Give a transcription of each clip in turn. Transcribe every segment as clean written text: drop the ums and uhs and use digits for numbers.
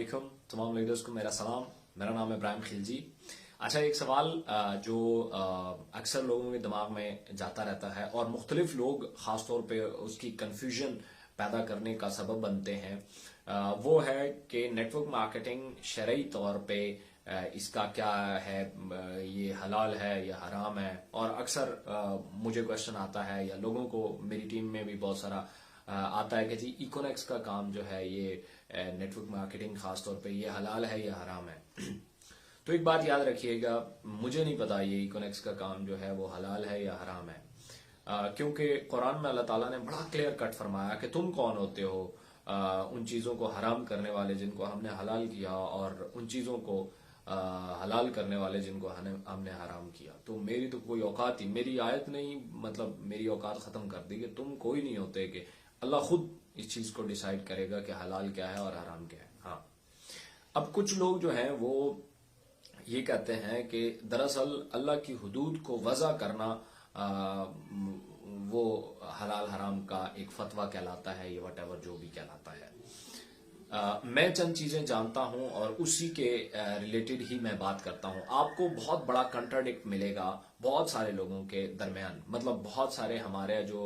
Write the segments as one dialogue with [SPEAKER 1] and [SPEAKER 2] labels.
[SPEAKER 1] वालेकुम तमाम लीडर्स को मेरा सलाम। मेरा नाम है इब्राहिम खिलजी। अच्छा, एक सवाल जो अक्सर लोगों के दिमाग में जाता रहता है और मुख्तलिफ लोग ख़ास तौर पे उसकी कन्फ्यूजन पैदा करने का सबब बनते हैं, वो है कि नेटवर्क मार्केटिंग शरई तौर पे इसका क्या है, ये हलाल है या हराम है। और अक्सर मुझे क्वेश्चन आता है या लोगों को मेरी टीम में भी बहुत सारा आता है कि जी इकोनेक्स का काम जो है ये नेटवर्क मार्केटिंग खास तौर पे ये हलाल है या हराम है। तो एक बात याद रखिएगा, मुझे नहीं पता ये इकोनेक्स का काम जो है वो हलाल है या हराम है, क्योंकि कुरान में अल्लाह ताला ने बड़ा क्लियर कट फरमाया कि तुम कौन होते हो उन चीज़ों को हराम करने वाले जिनको हमने हलाल किया और उन चीज़ों को हलाल करने वाले जिनको हमने हराम किया। तो मेरी तो कोई औकात ही, मेरी आयत ने ही मतलब मेरी औकात ख़त्म कर दी कि तुम कोई नहीं होते, कि अल्लाह खुद इस चीज़ को डिसाइड करेगा कि हलाल क्या है और हराम क्या है। हाँ, अब कुछ लोग जो हैं वो ये कहते हैं कि दरअसल अल्लाह की हुदूद को वज़ा करना वो हलाल हराम का एक फतवा कहलाता है, ये वटेवर जो भी कहलाता है। मैं चंद चीजें जानता हूं और उसी के रिलेटेड ही मैं बात करता हूं। आपको बहुत बड़ा कंट्राडिक्ट मिलेगा बहुत सारे लोगों के दरमियान, मतलब बहुत सारे हमारे जो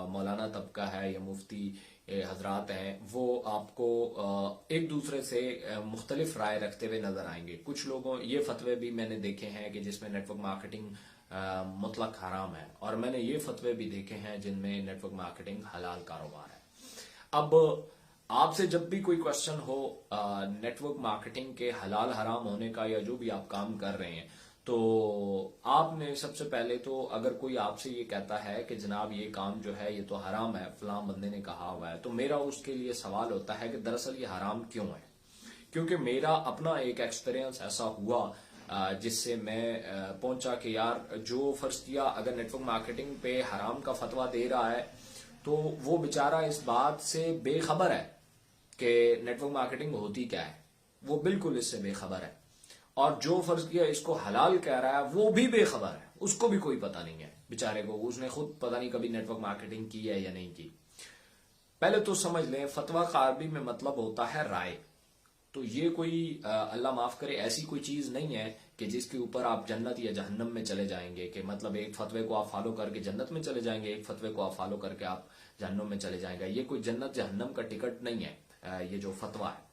[SPEAKER 1] मौलाना तबका है या मुफ्ती हजरात हैं वो आपको एक दूसरे से मुख्तलिफ राय रखते हुए नजर आएंगे। कुछ लोगों ये फतवे भी मैंने देखे हैं कि जिसमें नेटवर्क मार्केटिंग मुतलक हराम है, और मैंने ये फतवे भी देखे हैं जिनमें नेटवर्क मार्केटिंग हलाल कारोबार है। अब आपसे जब भी कोई क्वेश्चन हो नेटवर्क मार्केटिंग के हलाल हराम होने का या जो भी आप काम कर रहे हैं, तो आपने सबसे पहले तो अगर कोई आपसे ये कहता है कि जनाब ये काम जो है ये तो हराम है, फलां बंदे ने कहा हुआ है, तो मेरा उसके लिए सवाल होता है कि दरअसल ये हराम क्यों है। क्योंकि मेरा अपना एक एक्सपीरियंस ऐसा हुआ जिससे मैं पहुंचा कि यार जो फर्ज किया अगर नेटवर्क मार्केटिंग पे हराम का फतवा दे रहा है तो वो बेचारा इस बात से बेखबर है कि नेटवर्क मार्केटिंग होती क्या है, वो बिल्कुल इससे बेखबर है। और जो फर्ज किया इसको हलाल कह रहा है वो भी बेखबर है, उसको भी कोई पता नहीं है बेचारे को, उसने खुद पता नहीं कभी नेटवर्क मार्केटिंग की है या नहीं की। पहले तो समझ लें, फतवा का अरबी में मतलब होता है राय। तो ये कोई अल्लाह माफ करे ऐसी कोई चीज नहीं है कि जिसके ऊपर आप जन्नत या जहन्नम में चले जाएंगे, कि मतलब एक फतवे को आप फॉलो करके जन्नत में चले जाएंगे, एक फतवे को आप फॉलो करके आप जहन्नम में चले जाएंगे। ये कोई जन्नत जहन्नम का टिकट नहीं है। ये जो फतवा है,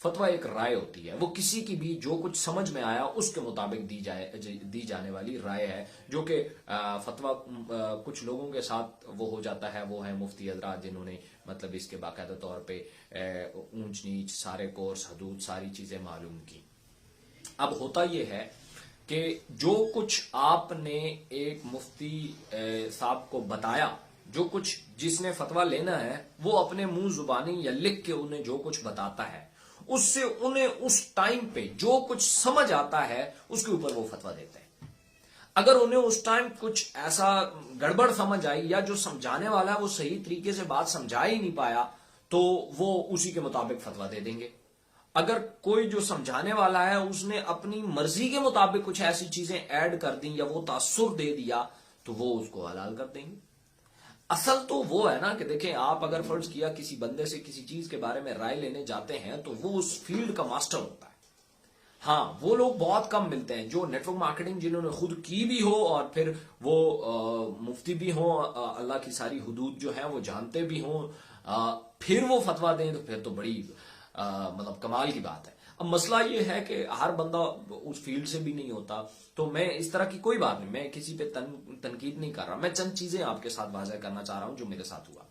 [SPEAKER 1] फतवा एक राय होती है, वो किसी की भी जो कुछ समझ में आया उसके मुताबिक दी जाने वाली राय है। जो कि फतवा कुछ लोगों के साथ वो हो जाता है, वो है मुफ्ती हजरात जिन्होंने मतलब इसके बाकायदा तौर पे ऊंच नीच सारे कोर्स हदूद सारी चीजें मालूम की। अब होता यह है कि जो कुछ आपने एक मुफ्ती साहब को बताया, जो कुछ जिसने फतवा लेना है वो अपने मुंह जुबानी या लिख के उन्हें जो कुछ बताता है, उससे उन्हें उस टाइम पे जो कुछ समझ आता है उसके ऊपर वो फतवा देते हैं। अगर उन्हें उस टाइम कुछ ऐसा गड़बड़ समझ आई या जो समझाने वाला है वो सही तरीके से बात समझा ही नहीं पाया, तो वो उसी के मुताबिक फतवा दे देंगे। अगर कोई जो समझाने वाला है उसने अपनी मर्जी के मुताबिक कुछ ऐसी चीजें ऐड कर दी या वो तासुर दे दिया, तो वो उसको हलाल कर देंगे। असल तो वो है ना कि देखें, आप अगर फर्ज किया किसी बंदे से किसी चीज के बारे में राय लेने जाते हैं तो वो उस फील्ड का मास्टर होता है। हाँ, वो लोग बहुत कम मिलते हैं जो नेटवर्क मार्केटिंग जिन्होंने खुद की भी हो और फिर वो मुफ्ती भी हो, अल्लाह की सारी हुदूद जो है वो जानते भी हो, फिर वो फतवा दें तो फिर तो बड़ी मतलब कमाल की बात है। अब मसला ये है कि हर बंदा उस फील्ड से भी नहीं होता, तो मैं इस तरह की कोई बात नहीं, मैं किसी पे तनकीद नहीं कर रहा, मैं चंद चीजें आपके साथ वाज़ेह करना चाह रहा हूं जो मेरे साथ हुआ।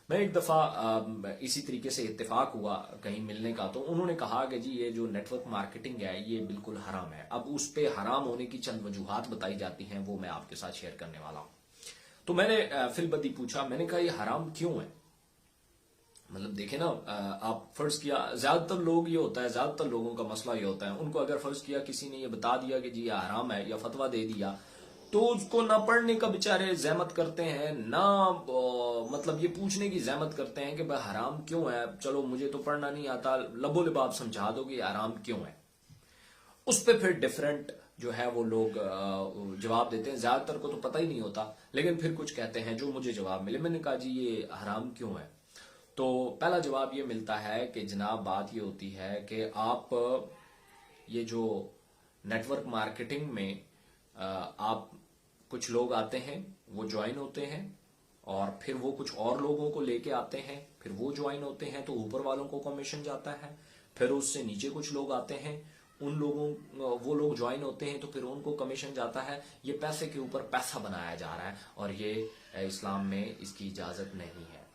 [SPEAKER 1] मैं एक दफा इसी तरीके से इत्तेफाक हुआ कहीं मिलने का, तो उन्होंने कहा कि जी ये जो नेटवर्क मार्केटिंग है ये बिल्कुल हराम है। अब उस पे हराम होने की चंद वजूहात बताई जाती हैं, वो मैं आपके साथ शेयर करने वाला हूं। तो मैंने फिलबदी पूछा, मैंने कहा ये हराम क्यों है। मतलब देखे ना, आप फर्ज किया ज्यादातर लोग ये होता है, ज्यादातर लोगों का मसला ये होता है, उनको अगर फर्ज किया किसी ने ये बता दिया कि जी ये हराम है या फतवा दे दिया, तो उसको ना पढ़ने का बेचारे जहमत करते हैं, ना मतलब ये पूछने की जहमत करते हैं कि भाई हराम क्यों है, चलो मुझे तो पढ़ना नहीं आता, लबो लिबाब समझा दो कि हराम क्यों है। उस पर फिर डिफरेंट जो है वो लोग जवाब देते हैं। ज्यादातर को तो पता ही नहीं होता, लेकिन फिर कुछ कहते हैं जो मुझे जवाब मिले। मैंने कहा जी ये हराम क्यों है, तो पहला जवाब ये मिलता है कि जनाब बात ये होती है कि आप ये जो नेटवर्क मार्केटिंग में आप कुछ लोग आते हैं, वो ज्वाइन होते हैं और फिर वो कुछ और लोगों को लेके आते हैं, फिर वो ज्वाइन होते हैं तो ऊपर वालों को कमीशन जाता है, फिर उससे नीचे कुछ लोग आते हैं, वो लोग ज्वाइन होते हैं तो फिर उनको कमीशन जाता है। ये पैसे के ऊपर पैसा बनाया जा रहा है और ये इस्लाम में इसकी इजाजत नहीं है।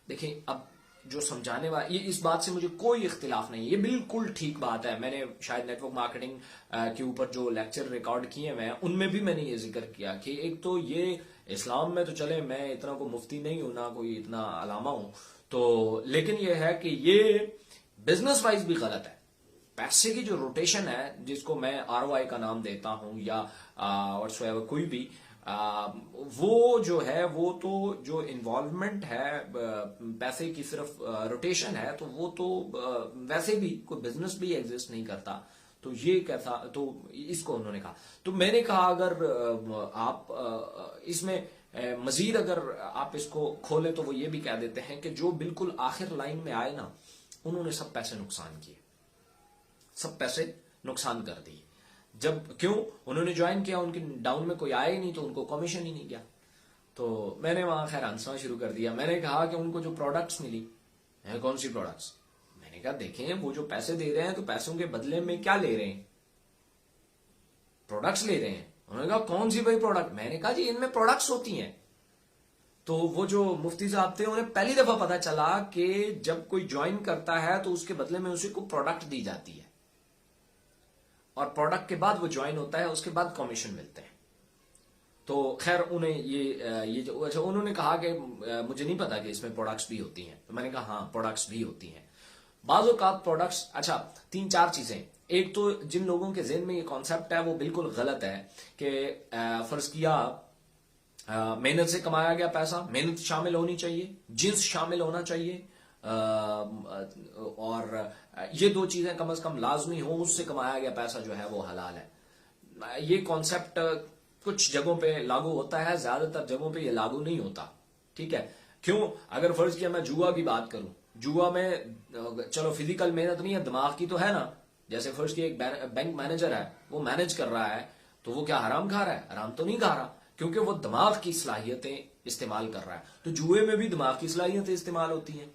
[SPEAKER 1] देखिए, अब जो समझाने वाला, ये इस बात से मुझे कोई इख्तिलाफ नहीं है, ये बिल्कुल ठीक बात है। मैंने शायद नेटवर्क मार्केटिंग के ऊपर जो लेक्चर रिकॉर्ड किए हैं उनमें भी मैंने ये जिक्र किया कि एक तो ये इस्लाम में तो चले मैं इतना को मुफ्ती नहीं हूं ना कोई इतना अलामा हूं, तो लेकिन ये है कि ये बिजनेस वाइज भी गलत है। पैसे की जो रोटेशन है, जिसको मैं ROI का नाम देता हूं या कोई भी वो जो है, वो तो जो इन्वॉल्वमेंट है पैसे की सिर्फ रोटेशन है, तो वो तो वैसे भी कोई बिजनेस भी एग्जिस्ट नहीं करता। तो ये कैसा, तो इसको उन्होंने कहा। तो मैंने कहा अगर आप इसमें मजीद अगर आप इसको खोलें तो वो ये भी कह देते हैं कि जो बिल्कुल आखिर लाइन में आए ना, उन्होंने सब पैसे नुकसान किए, सब पैसे नुकसान कर दिए। जब क्यों उन्होंने ज्वाइन किया, उनके डाउन में कोई आया ही नहीं तो उनको कमीशन ही नहीं गया। तो मैंने वहां खैर हंसना शुरू कर दिया। मैंने कहा कि उनको जो प्रोडक्ट्स मिली है, कौन सी प्रोडक्ट्स? मैंने कहा देखें, वो जो पैसे दे रहे हैं तो पैसों के बदले में क्या ले रहे हैं? प्रोडक्ट्स ले रहे हैं। उन्होंने कहा कौन सी भाई प्रोडक्ट? मैंने कहा जी इनमें प्रोडक्ट्स होती हैं। तो वो जो मुफ्ती साहब थे, उन्हें पहली दफा पता चला कि जब कोई ज्वाइन करता है तो उसके बदले में उसी को प्रोडक्ट दी जाती है और प्रोडक्ट के बाद वो ज्वाइन होता है, उसके बाद कमीशन मिलते हैं। तो खैर उन्हें ये जो अच्छा, उन्होंने कहा कि मुझे नहीं पता कि इसमें प्रोडक्ट्स भी होती हैं। तो मैंने कहा हाँ, प्रोडक्ट्स भी होती हैं। बाज़ औक़ात प्रोडक्ट्स, अच्छा 3-4 चीजें। एक तो जिन लोगों के ज़हन में ये कॉन्सेप्ट है वो बिल्कुल गलत है कि फर्ज किया मेहनत से कमाया गया पैसा, मेहनत शामिल होनी चाहिए, जिन्स शामिल होना चाहिए, और ये 2 चीजें कम से कम लाजमी हो, उससे कमाया गया पैसा जो है वो हलाल है। ये कॉन्सेप्ट कुछ जगहों पे लागू होता है, ज्यादातर जगहों पे ये लागू नहीं होता। ठीक है, क्यों? अगर फर्ज किया मैं जुआ की बात करूं, जुआ में चलो फिजिकल मेहनत नहीं है, दिमाग की तो है ना। जैसे फर्ज किया एक बैंक मैनेजर है, वो मैनेज कर रहा है, तो वो क्या हराम खा रहा है? हराम तो नहीं खा रहा, क्योंकि वो दिमाग की सलाहियतें इस्तेमाल कर रहा है। तो जुए में भी दिमाग की सलाहियतें इस्तेमाल होती हैं,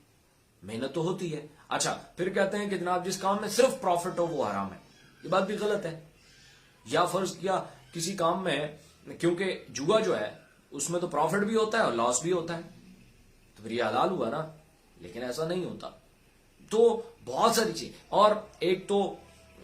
[SPEAKER 1] मेहनत तो होती है। अच्छा, फिर कहते हैं कि जनाब जिस काम में सिर्फ प्रॉफिट हो वो हराम है, ये बात भी गलत है। या फर्ज किया किसी काम में, क्योंकि जुआ जो है उसमें तो प्रॉफिट भी होता है और लॉस भी होता है, तो फिर ये हलाल हुआ ना, लेकिन ऐसा नहीं होता। तो बहुत सारी चीज। और एक तो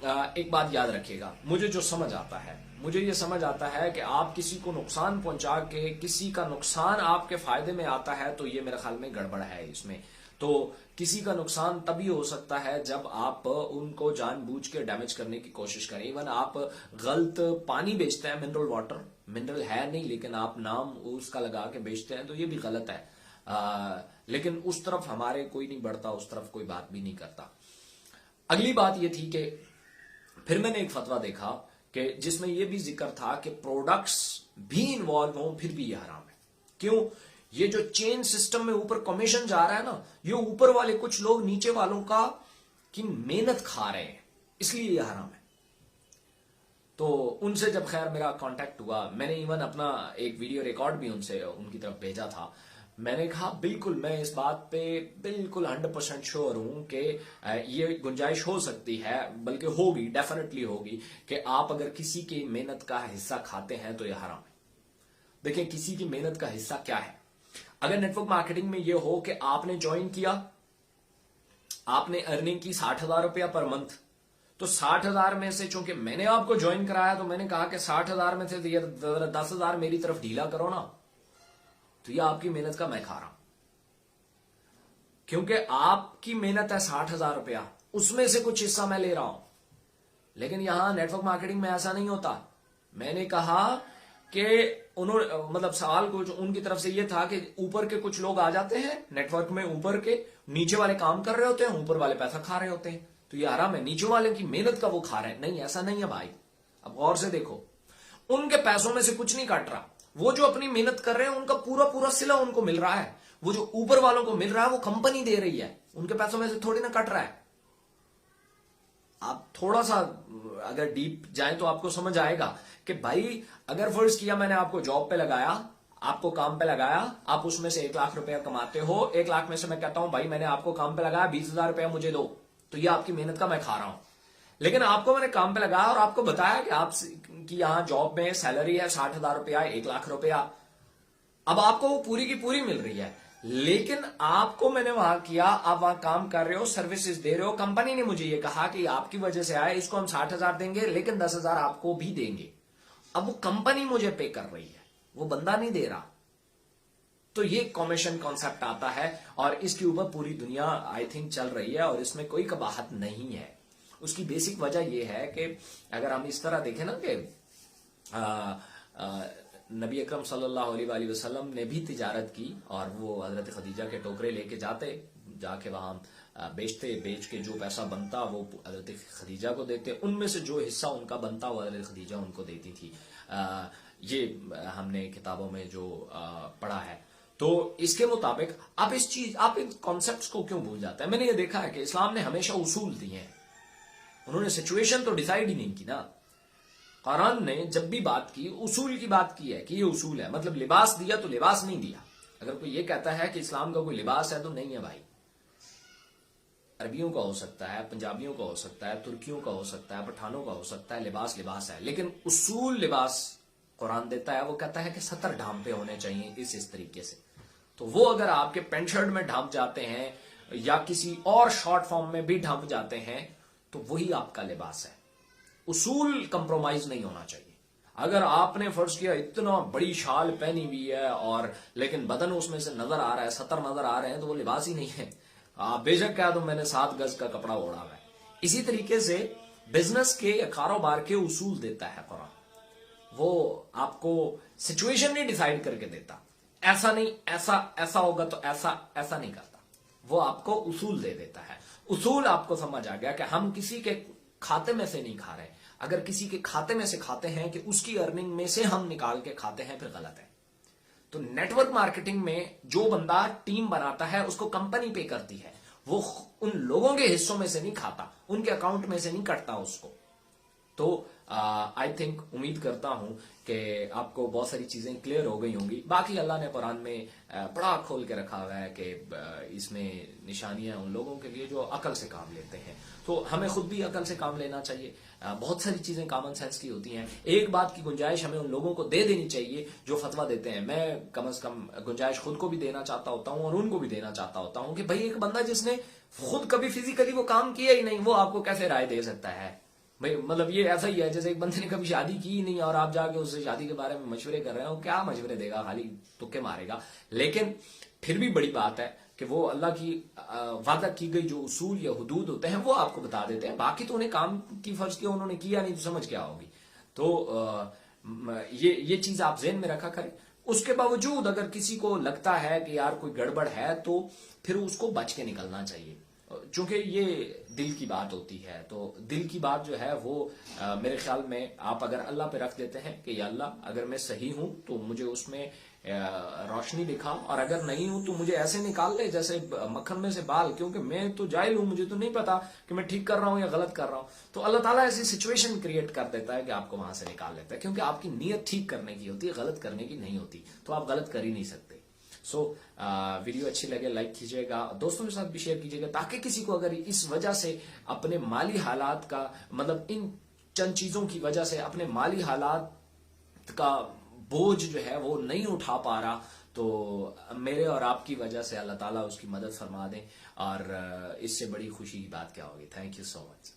[SPEAKER 1] एक बात याद रखिएगा, मुझे जो समझ आता है, मुझे ये समझ आता है कि आप किसी को नुकसान पहुंचा के किसी का नुकसान आपके फायदे में आता है, तो ये मेरे ख्याल में गड़बड़ है इसमें। तो किसी का नुकसान तभी हो सकता है जब आप उनको जानबूझ के डैमेज करने की कोशिश करें। इवन आप गलत पानी बेचते हैं, मिनरल वाटर, मिनरल है नहीं लेकिन आप नाम उसका लगा के बेचते हैं, तो ये भी गलत है। लेकिन उस तरफ हमारे कोई नहीं बढ़ता, उस तरफ कोई बात भी नहीं करता। अगली बात ये थी कि फिर मैंने एक फतवा देखा कि जिसमें यह भी जिक्र था कि प्रोडक्ट्स भी इन्वॉल्व हों फिर भी ये हराम है। क्यों? ये जो चेन सिस्टम में ऊपर कमीशन जा रहा है ना, ये ऊपर वाले कुछ लोग नीचे वालों की मेहनत खा रहे हैं, इसलिए ये हराम है। तो उनसे जब खैर मेरा कांटेक्ट हुआ, मैंने इवन अपना एक वीडियो रिकॉर्ड भी उनकी तरफ भेजा था। मैंने कहा बिल्कुल मैं इस बात पे बिल्कुल 100% श्योर हूं कि ये गुंजाइश हो सकती है, बल्कि होगी, डेफिनेटली होगी, कि आप अगर किसी की मेहनत का हिस्सा खाते हैं तो यह हराम है। देखिए, किसी की मेहनत का हिस्सा क्या है? अगर नेटवर्क मार्केटिंग में यह हो कि आपने ज्वाइन किया, आपने अर्निंग की 60,000 रुपया पर मंथ, तो 60,000 में से चूंकि मैंने आपको ज्वाइन कराया, तो मैंने कहा कि 60,000 में से 10,000 मेरी तरफ ढीला करो ना, तो ये आपकी मेहनत का मैं खा रहा हूं, क्योंकि आपकी मेहनत है 60,000 रुपया, उसमें से कुछ हिस्सा मैं ले रहा हूं। लेकिन यहां नेटवर्क मार्केटिंग में ऐसा नहीं होता। मैंने कहा कि उन्होंने, मतलब सवाल कुछ उनकी तरफ से यह था कि ऊपर के कुछ लोग आ जाते हैं नेटवर्क में, ऊपर के, नीचे वाले काम कर रहे होते हैं, ऊपर वाले पैसा खा रहे होते हैं, तो ये हराम है। नीचे वाले की मेहनत का वो खा रहे हैं। नहीं, ऐसा नहीं है भाई। अब गौर से देखो, उनके पैसों में से कुछ नहीं कट रहा, वो जो अपनी मेहनत कर रहे हैं उनका पूरा पूरा सिला उनको मिल रहा है। वो जो ऊपर वालों को मिल रहा है वो कंपनी दे रही है, उनके पैसों में से थोड़ी ना कट रहा है। आप थोड़ा सा अगर डीप जाएं तो आपको समझ आएगा कि भाई अगर फर्ज किया मैंने आपको जॉब पे लगाया, आपको काम पे लगाया, आप उसमें से 1 लाख रुपया कमाते हो, 1 लाख में से मैं कहता हूं भाई मैंने आपको काम पे लगाया, 20,000 रुपया मुझे दो, तो ये आपकी मेहनत का मैं खा रहा हूं। लेकिन आपको मैंने काम पे लगाया और आपको बताया कि आप की यहां जॉब में सैलरी है 60,000 रुपया, 1 लाख रुपया, अब आपको वो पूरी की पूरी मिल रही है। लेकिन आपको मैंने वहां किया, आप वहां काम कर रहे हो, सर्विसेज दे रहे हो, कंपनी ने मुझे ये कहा कि आपकी वजह से आया, इसको हम 60,000 देंगे लेकिन 10,000 आपको भी देंगे। अब वो कंपनी मुझे पे कर रही है, वो बंदा नहीं दे रहा। तो ये कमीशन कॉन्सेप्ट आता है और इसके ऊपर पूरी दुनिया आई थिंक चल रही है और इसमें कोई कबाहत नहीं है। उसकी बेसिक वजह यह है कि अगर हम इस तरह देखें ना कि नबी अकरम सल्लल्लाहु अलैहि वसल्लम ने भी तिजारत की और वो हजरत खदीजा के टोकरे लेके जाके वहां बेचते, बेच के जो पैसा बनता वो हजरत खदीजा को देते, उनमें से जो हिस्सा उनका बनता वो हजरत खदीजा उनको देती थी। ये हमने किताबों में जो पढ़ा है। तो इसके मुताबिक आप इन कॉन्सेप्ट्स को क्यों भूल जाते हैं? मैंने ये देखा है कि इस्लाम ने हमेशा उसूल दिए हैं, उन्होंने सिचुएशन तो डिसाइड ही नहीं की ना। कुरान ने जब भी बात की उसूल की बात की है कि ये उसूल है, मतलब लिबास दिया तो लिबास नहीं दिया। अगर कोई ये कहता है कि इस्लाम का कोई लिबास है तो नहीं है भाई। अरबियों का हो सकता है, पंजाबियों का हो सकता है, तुर्कियों का हो सकता है, पठानों का हो सकता है, लिबास लिबास है, लेकिन उसूल लिबास कुरान देता है। वो कहता है कि 70 ढांपे होने चाहिए इस तरीके से। तो वो अगर आपके पेंट शर्ट में ढांप जाते हैं या किसी और शॉर्ट फॉर्म में भी ढांप जाते हैं तो वही आपका लिबास है। उसूल कंप्रोमाइज नहीं होना चाहिए। अगर आपने फर्ज किया इतना बड़ी शाल पहनी हुई है और लेकिन बदन उसमें से नजर आ रहा है, 70 नजर आ रहे हैं, तो वो लिबास ही नहीं है। आप बेशक कह दो मैंने 7 गज का कपड़ा ओढ़ा हुआ है। इसी तरीके से बिजनेस के या कारोबार के उसूल देता है कुरान। वो आपको सिचुएशन नहीं डिसाइड करके देता, ऐसा नहीं ऐसा होगा तो ऐसा नहीं करता। वो आपको उसूल दे देता है। उसूल आपको समझ आ गया कि हम किसी के खाते में से नहीं खा रहे। अगर किसी के खाते में से खाते हैं कि उसकी अर्निंग में से हम निकाल के खाते हैं, फिर गलत है। तो नेटवर्क मार्केटिंग में जो बंदा टीम बनाता है उसको कंपनी पे करती है, वो उन लोगों के हिस्सों में से नहीं खाता, उनके अकाउंट में से नहीं कटता उसको। तो आई थिंक उम्मीद करता हूं कि आपको बहुत सारी चीजें क्लियर हो गई होंगी। बाकी अल्लाह ने कुरान में बड़ा खोल के रखा हुआ है कि इसमें निशानियां उन लोगों के लिए जो अकल से काम लेते हैं। तो हमें खुद भी अकल से काम लेना चाहिए। बहुत सारी चीजें कॉमन सेंस की होती हैं। एक बात की गुंजाइश हमें उन लोगों को दे देनी चाहिए जो फतवा देते हैं। मैं कम से कम गुंजाइश खुद को भी देना चाहता होता हूं और उनको भी देना चाहता होता हूं कि भाई एक बंदा जिसने खुद कभी फिजिकली वो काम किया ही नहीं, वो आपको कैसे राय दे सकता है? भाई मतलब ये ऐसा ही है जैसे एक बंदे ने कभी शादी की ही नहीं और आप जाके उससे शादी के बारे में मशवरे कर रहे हो। क्या मशवरे देगा, खाली तुक्के मारेगा। लेकिन फिर भी बड़ी बात है कि वो अल्लाह की वादा की गई जो उसूल या हुदूद होते हैं वो आपको बता देते हैं। बाकी तो उन्हें काम की फर्ज किया, उन्होंने किया नहीं तो समझ क्या होगी। तो ये चीज आप ज़हन में रखा करें। उसके बावजूद अगर किसी को लगता है कि यार कोई गड़बड़ है तो फिर उसको बच के निकलना चाहिए, चूंकि ये दिल की बात होती है। तो दिल की बात जो है वो मेरे ख्याल में आप अगर अल्लाह पे रख देते हैं कि या अल्लाह अगर मैं सही हूं तो मुझे उसमें रोशनी दिखा, और अगर नहीं हूं तो मुझे ऐसे निकाल ले जैसे मक्खन में से बाल, क्योंकि मैं तो जाहिल हूं, मुझे तो नहीं पता कि मैं ठीक कर रहा हूं या गलत कर रहा हूं। तो अल्लाह ताला ऐसी सिचुएशन क्रिएट कर देता है कि आपको वहां से निकाल लेता है, क्योंकि आपकी नीयत ठीक करने की होती है, गलत करने की नहीं होती। तो आप गलत कर ही नहीं सकते। सो वीडियो अच्छी लगे लाइक कीजिएगा, दोस्तों के साथ भी शेयर कीजिएगा, ताकि किसी को अगर इस वजह से अपने माली हालात का मतलब इन चंद चीजों की वजह से अपने माली हालात का बोझ जो है वो नहीं उठा पा रहा, तो मेरे और आपकी वजह से अल्लाह ताला उसकी मदद फरमा दें। और इससे बड़ी खुशी की बात क्या होगी। Thank you so much.